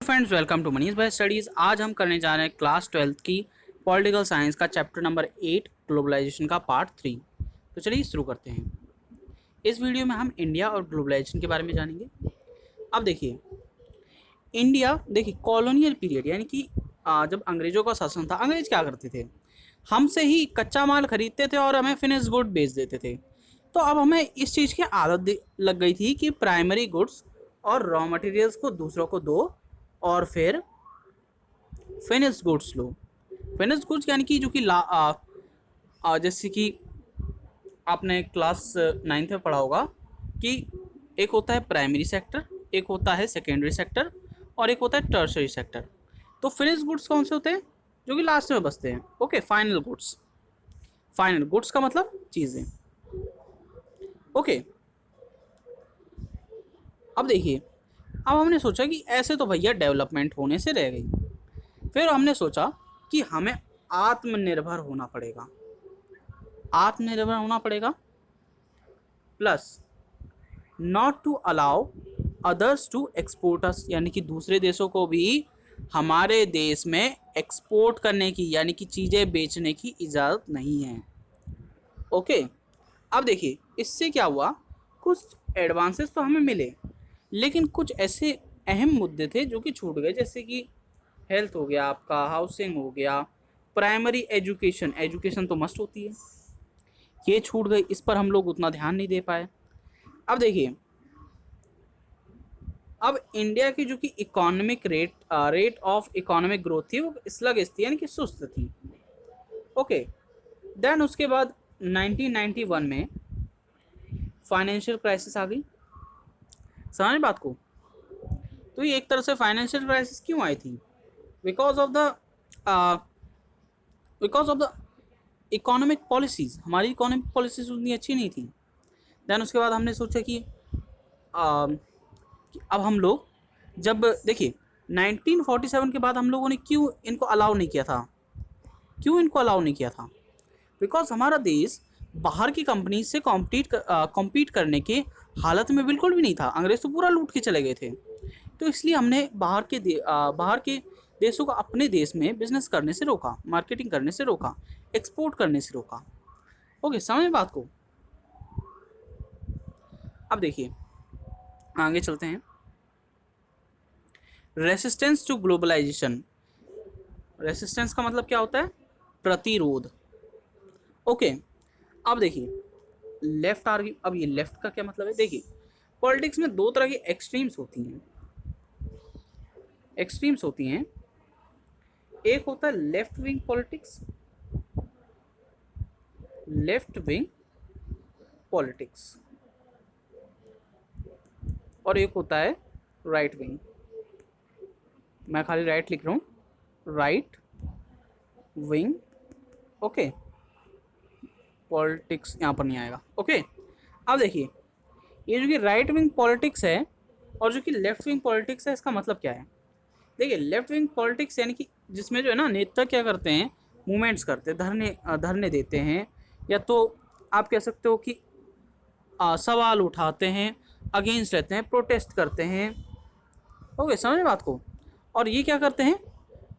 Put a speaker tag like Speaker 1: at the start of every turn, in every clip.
Speaker 1: Friends, welcome to Manish भाई studies. आज हम करने जा रहे हैं क्लास 12th की पॉलिटिकल साइंस का चैप्टर नंबर 8 ग्लोबलाइजेशन का पार्ट 3। तो चलिए शुरू करते हैं। इस वीडियो में हम इंडिया और ग्लोबलाइजेशन के बारे में जानेंगे। अब देखिए, इंडिया देखिए कॉलोनियल पीरियड यानी कि जब अंग्रेजों का शासन था, अंग्रेज क्या करते थे, हमसे ही कच्चा माल खरीदते थे और हमें फिनिश गुड बेच देते थे। तो अब हमें इस चीज़ की आदत लग गई थी कि प्राइमरी गुड्स और रॉ मटेरियल्स को दूसरों को दो और फिर फिनिश गुड्स लो। फिनिश गुड्स यानी कि जो कि जैसे कि आपने क्लास 9th में पढ़ा होगा कि एक होता है प्राइमरी सेक्टर, एक होता है सेकेंडरी सेक्टर और एक होता है टर्शरी सेक्टर। तो फिनिश गुड्स कौन से होते हैं? जो कि लास्ट में बचते हैं। Okay, final goods. Final goods का मतलब चीज़ें। ओके, अब देखिए, अब हमने सोचा कि ऐसे तो भैया डेवलपमेंट होने से रह गई। फिर हमने सोचा कि हमें आत्मनिर्भर होना पड़ेगा। आत्मनिर्भर होना पड़ेगा plus not to allow others to export us, यानी कि दूसरे देशों को भी हमारे देश में एक्सपोर्ट करने की यानी कि चीज़ें बेचने की इजाज़त नहीं है। ओके, अब देखिए इससे क्या हुआ, कुछ एडवांसेस तो हमें मिले लेकिन कुछ ऐसे अहम मुद्दे थे जो कि छूट गए, जैसे कि हेल्थ हो गया, आपका हाउसिंग हो गया, प्राइमरी एजुकेशन, एजुकेशन तो मस्ट होती है, ये छूट गई। इस पर हम लोग उतना ध्यान नहीं दे पाए। अब देखिए, अब इंडिया की जो कि economic rate of economic growth थी वो स्लगिश थी यानी कि सुस्त थी। ओके, देन उसके बाद 1991 में फाइनेंशियल क्राइसिस आ गई। समझ बात को? तो ये एक तरह से फाइनेंशियल क्राइसिस क्यों आई थी? Because of the because of the economic policies. हमारी इकोनॉमिक पॉलिसीज़ उतनी अच्छी नहीं थी। देन उसके बाद हमने सोचा कि अब हम लोग, जब देखिए 1947 के बाद हम लोगों ने क्यों इनको अलाउ नहीं किया था? क्यों इनको अलाउ नहीं किया था? बिकॉज हमारा देश बाहर की कंपनी से कॉम्पीट करने के हालत में बिल्कुल भी नहीं था। अंग्रेज तो पूरा लूट के चले गए थे। तो इसलिए हमने बाहर के देशों को अपने देश में बिजनेस करने से रोका, मार्केटिंग करने से रोका, एक्सपोर्ट करने से रोका। ओके, समझ बात को? अब देखिए आगे चलते हैं। Resistance to globalisation. रेसिस्टेंस का मतलब क्या होता है? प्रतिरोध। ओके, अब देखिए लेफ्ट आर्ग्यू, अब ये लेफ्ट का क्या मतलब है? देखिए पॉलिटिक्स में दो तरह की एक्सट्रीम्स होती हैं। एक्सट्रीम्स होती हैं, एक होता है left wing politics, left wing politics, और एक होता है राइट विंग। मैं खाली राइट लिख रहा हूँ, राइट विंग। ओके, पॉलिटिक्स यहाँ पर नहीं आएगा। ओके, अब देखिए ये जो कि राइट विंग पॉलिटिक्स है और जो कि लेफ्ट विंग पॉलिटिक्स है, इसका मतलब क्या है? देखिए लेफ्ट विंग पॉलिटिक्स यानी कि जिसमें जो है ना, नेता क्या करते हैं, मूवमेंट्स करते हैं, धरने देते हैं, या तो आप कह सकते हो कि सवाल उठाते हैं, अगेंस्ट रहते हैं, प्रोटेस्ट करते हैं। ओके, समझ बात को? और ये क्या करते हैं,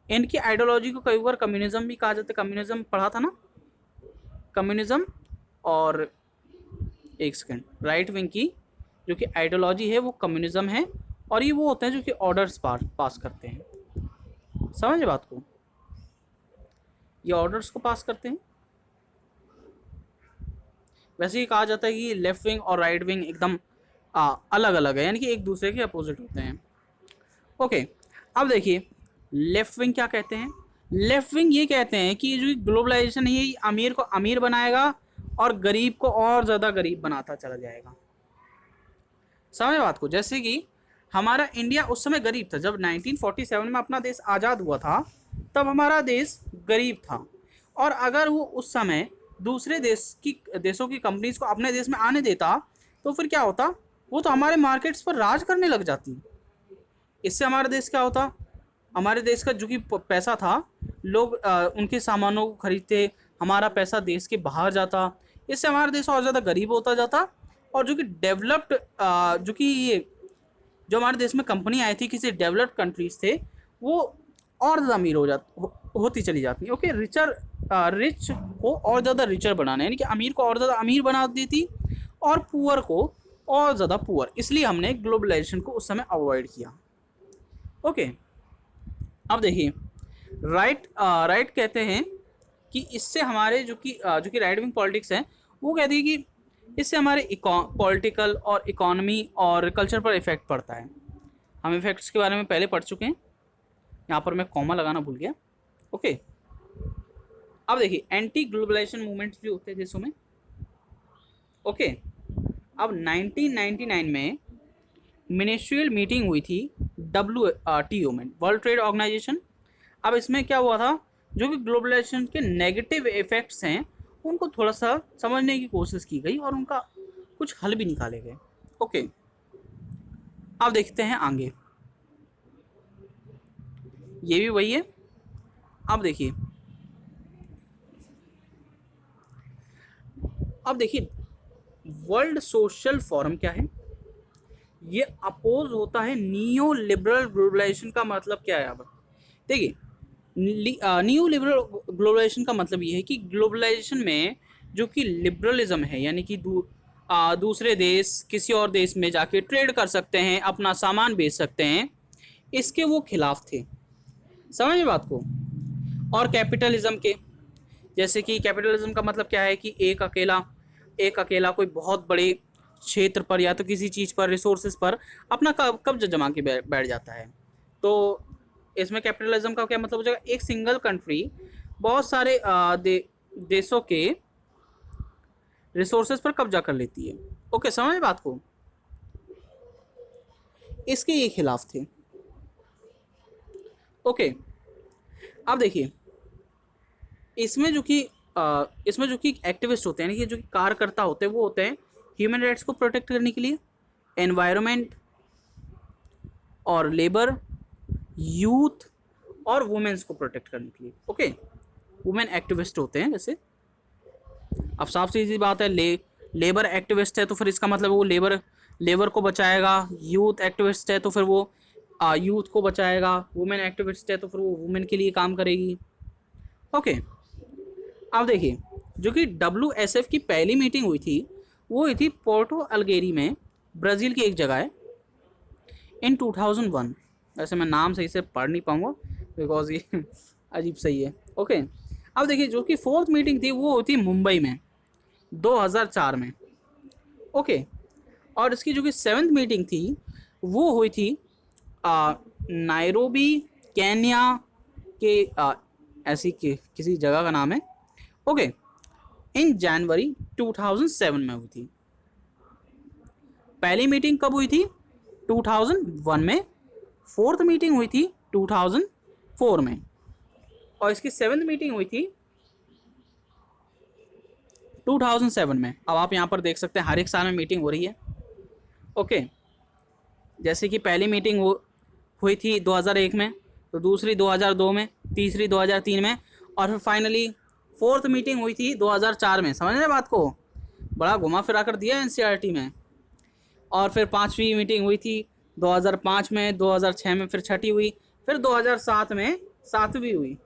Speaker 1: इनकी आइडियोलॉजी को कई बार कम्युनिज्म भी कहा जाता है। कम्युनिज्म पढ़ा था ना, कम्युनिज्म। और एक सेकेंड, राइट विंग की जो कि आइडियोलॉजी है वो कम्युनिज्म है, और ये वो होते हैं जो कि ऑर्डर्स पास करते हैं। समझ बात को? ये ऑर्डर्स को पास करते हैं। वैसे ही कहा जाता है कि लेफ्ट विंग और राइट विंग एकदम अलग अलग है, यानी कि एक दूसरे के अपोजिट होते हैं। ओके, अब देखिए लेफ्ट विंग क्या कहते हैं। लेफ्ट विंग ये कहते हैं कि जो ग्लोबलाइजेशन है ये अमीर को अमीर बनाएगा और गरीब को और ज़्यादा गरीब बनाता चला जाएगा। समझ बात को? जैसे कि हमारा इंडिया उस समय गरीब था, जब 1947 में अपना देश आज़ाद हुआ था तब हमारा देश गरीब था, और अगर वो उस समय दूसरे देशों की कंपनीज को अपने देश में आने देता तो फिर क्या होता, वो तो हमारे मार्केट्स पर राज करने लग जाती। इससे हमारा देश क्या होता, हमारे देश का जो कि पैसा था, लोग उनके सामानों को खरीदते, हमारा पैसा देश के बाहर जाता, इससे हमारा देश और ज़्यादा गरीब होता जाता। और जो कि डेवलप्ड जो कि ये जो हमारे देश में कंपनी आई थी किसी डेवलप्ड कंट्रीज थे, वो और ज़्यादा अमीर होती चली जाती है। ओके, रिच को और ज़्यादा रिचर बनाना, यानी कि अमीर को और ज़्यादा अमीर बना देती और पुअर को और ज़्यादा पुअर। इसलिए हमने ग्लोबलाइजेशन को उस समय अवॉइड किया। ओके, अब देखिए राइट कहते हैं कि इससे हमारे जो कि राइट विंग पॉलिटिक्स है, वो कहती है कि इससे हमारे पॉलिटिकल और इकोनॉमी और कल्चर पर इफेक्ट पड़ता है। हम इफेक्ट्स के बारे में पहले पढ़ चुके हैं, यहाँ पर मैं कॉमा लगाना भूल गया। ओके, अब देखिए एंटी ग्लोबलाइजेशन मूवमेंट्स भी होते हैं देशों में। ओके, अब 1999 में मिनिस्ट्रियल मीटिंग हुई थी WTO में, वर्ल्ड ट्रेड ऑर्गेनाइजेशन। अब इसमें क्या हुआ था, जो कि ग्लोबलाइजेशन के नेगेटिव इफेक्ट्स हैं उनको थोड़ा सा समझने की कोशिश की गई और उनका कुछ हल भी निकाले गए। ओके, अब देखते हैं आगे, ये भी वही है। अब देखिए वर्ल्ड सोशल फोरम क्या है, ये अपोज होता है नियो लिबरल ग्लोबलाइजेशन का। मतलब क्या है यहाँ पर देखिए, न्यू लिबरल ग्लोबलाइजेशन का मतलब ये है कि ग्लोबलाइजेशन में जो कि लिबरलिज्म है, यानी कि दूसरे देश किसी और देश में जाके ट्रेड कर सकते हैं, अपना सामान बेच सकते हैं, इसके वो खिलाफ थे। समझ बात को। और कैपिटलिज्म के, जैसे कि कैपिटलिज्म का मतलब क्या है कि एक अकेला कोई बहुत बड़े क्षेत्र पर या तो किसी चीज़ पर, रिसोर्सेज पर अपना कब्जा जमा के बैठ जाता है। तो इसमें कैपिटलिज्म का क्या मतलब हो जाएगा, एक सिंगल कंट्री बहुत सारे देशों के रिसोर्सेज पर कब्जा कर लेती है। ओके, समझ बात को। इसके ये खिलाफ थे। ओके, अब देखिए इसमें जो कि एक्टिविस्ट होते हैं, यानी कि जो कि कार्यकर्ता होते हैं, वो होते हैं ह्यूमन राइट्स को प्रोटेक्ट करने के लिए, एनवायरनमेंट और लेबर, यूथ और वुमेन्स को प्रोटेक्ट करने के लिए। ओके, वुमेन एक्टिविस्ट होते हैं जैसे। अब साफ सीधी बात है, लेबर एक्टिविस्ट है तो फिर इसका मतलब वो लेबर को बचाएगा, यूथ एक्टिविस्ट है तो फिर वो यूथ को बचाएगा, वुमेन एक्टिविस्ट है तो फिर वो वुमेन के लिए काम करेगी। ओके, अब देखिए जो कि WSF की पहली मीटिंग हुई थी, वो हुई थी पोर्टो अल्गेरी में, ब्राज़ील की एक जगह है, इन 2001। वैसे मैं नाम सही से पढ़ नहीं पाऊँगा बिकॉज ये अजीब सही है। ओके, अब देखिए जो कि फोर्थ मीटिंग थी वो हुई थी मुंबई में 2004 में। ओके, और इसकी जो कि सेवन्थ मीटिंग थी वो हुई थी नायरोबी केन्या के ऐसी किसी जगह का नाम है। ओके, इन जनवरी 2007 में हुई थी। पहली मीटिंग कब हुई थी, 2001 में। फोर्थ मीटिंग हुई थी 2004 में, और इसकी सेवन्थ मीटिंग हुई थी 2007 में। अब आप यहाँ पर देख सकते हैं हर एक साल में मीटिंग हो रही है। ओके, जैसे कि पहली मीटिंग हुई थी 2001 में, तो दूसरी 2002 में, तीसरी 2003 में, और फिर फाइनली फोर्थ मीटिंग हुई थी 2004 में। समझ रहे बात को, बड़ा घुमा फिरा कर दिया NCERT में। और फिर पांचवी मीटिंग हुई थी 2005 में, 2006 में फिर छठी हुई, फिर 2007 में सातवीं हुई।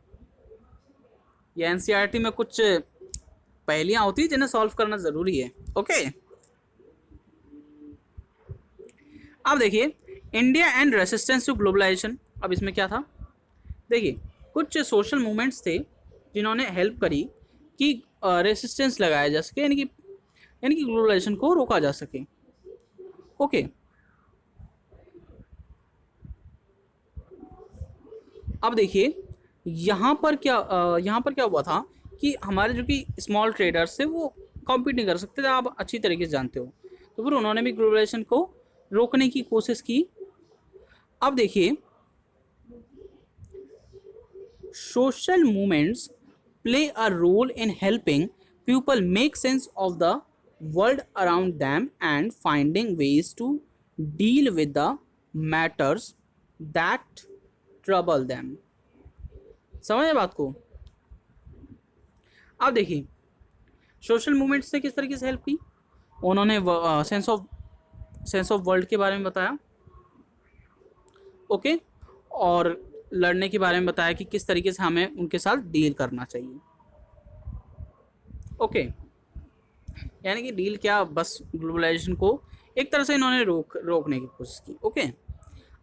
Speaker 1: ये NCERT में कुछ पहेलियाँ होती है जिन्हें सॉल्व करना ज़रूरी है। ओके, अब देखिए India and resistance to globalisation. अब इसमें क्या था, देखिए कुछ सोशल मूवमेंट्स थे जिन्होंने हेल्प करी कि रेसिस्टेंस लगाया जा सके, यानी कि ग्लोबलाइजेशन को रोका जा सके। ओके, अब देखिए यहाँ पर क्या हुआ था कि हमारे जो कि स्मॉल ट्रेडर्स थे वो कॉम्पीट नहीं कर सकते थे, आप अच्छी तरीके से जानते हो, तो फिर उन्होंने भी ग्लोबलाइजेशन को रोकने की कोशिश की। अब देखिए social movements play a role in helping people make sense of the world around them and finding ways to deal with the matters that trouble them. समझे बात को। अब देखिए सोशल मूवमेंट्स ने किस तरीके से हेल्प की, उन्होंने सेंस ऑफ वर्ल्ड के बारे में बताया, ओके, और लड़ने के बारे में बताया कि किस तरीके से हमें उनके साथ डील करना चाहिए। ओके, यानी कि डील क्या, बस ग्लोबलाइजेशन को एक तरह से इन्होंने रोकने की कोशिश की। ओके,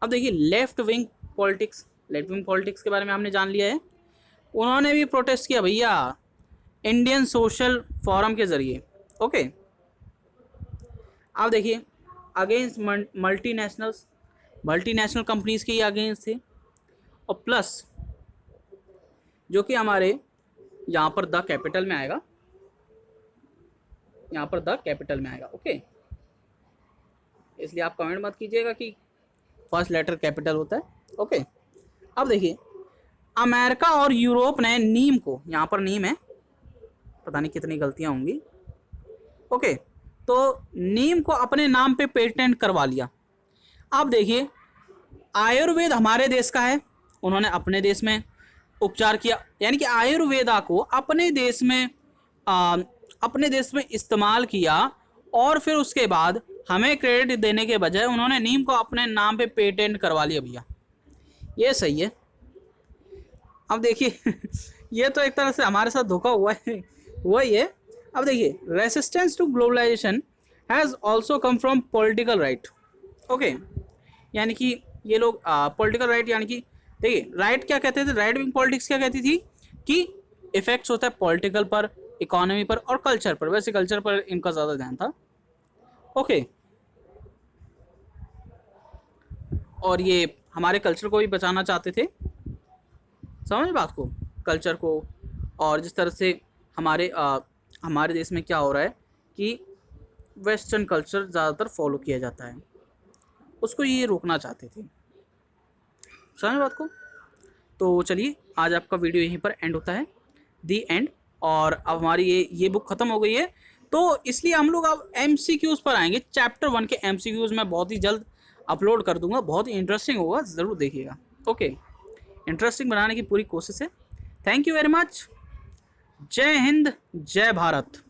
Speaker 1: अब देखिए लेफ्ट विंग पॉलिटिक्स के बारे में हमने जान लिया है। उन्होंने भी प्रोटेस्ट किया भैया इंडियन सोशल फोरम के ज़रिए। ओके, अब देखिए अगेंस्ट मल्टीनेशनल कंपनीज के अगेंस्ट थे, और प्लस जो कि हमारे यहाँ पर द कैपिटल में आएगा, यहाँ पर द कैपिटल में आएगा। ओके, इसलिए आप कमेंट मत कीजिएगा कि फर्स्ट लेटर कैपिटल होता है। ओके, अब देखिए अमेरिका और यूरोप ने नीम को, यहाँ पर नीम है, पता नहीं कितनी गलतियाँ होंगी। ओके, तो नीम को अपने नाम पे पेटेंट करवा लिया। अब देखिए आयुर्वेद हमारे देश का है, उन्होंने अपने देश में उपचार किया, यानी कि आयुर्वेदा को अपने देश में इस्तेमाल किया, और फिर उसके बाद हमें क्रेडिट देने के बजाय उन्होंने नीम को अपने नाम पे पेटेंट करवा लिया भैया। ये सही है। अब देखिए ये तो एक तरह से हमारे साथ धोखा हुआ है, वही है। अब देखिए resistance to globalisation has also come from political right. Okay, यानी कि ये लोग पॉलिटिकल राइट, यानी कि देखिए राइट क्या कहते थे, राइट विंग पॉलिटिक्स क्या कहती थी कि इफेक्ट्स होता है पॉलिटिकल पर, इकोनॉमी पर और कल्चर पर। वैसे कल्चर पर इनका ज़्यादा ध्यान था। ओके, और ये हमारे कल्चर को भी बचाना चाहते थे, समझ बात को, कल्चर को। और जिस तरह से हमारे देश में क्या हो रहा है कि वेस्टर्न कल्चर ज़्यादातर फॉलो किया जाता है, उसको ये रोकना चाहते थे, समझ बात को। तो चलिए आज आपका वीडियो यहीं पर एंड होता है, दी एंड। और अब हमारी ये बुक ख़त्म हो गई है, तो इसलिए हम लोग अब MCQs पर आएंगे। चैप्टर 1 के MCQs मैं बहुत ही जल्द अपलोड कर दूंगा, बहुत ही इंटरेस्टिंग होगा, ज़रूर देखिएगा। ओके, इंटरेस्टिंग बनाने की पूरी कोशिश है। Thank you very much. जय हिंद, जय भारत।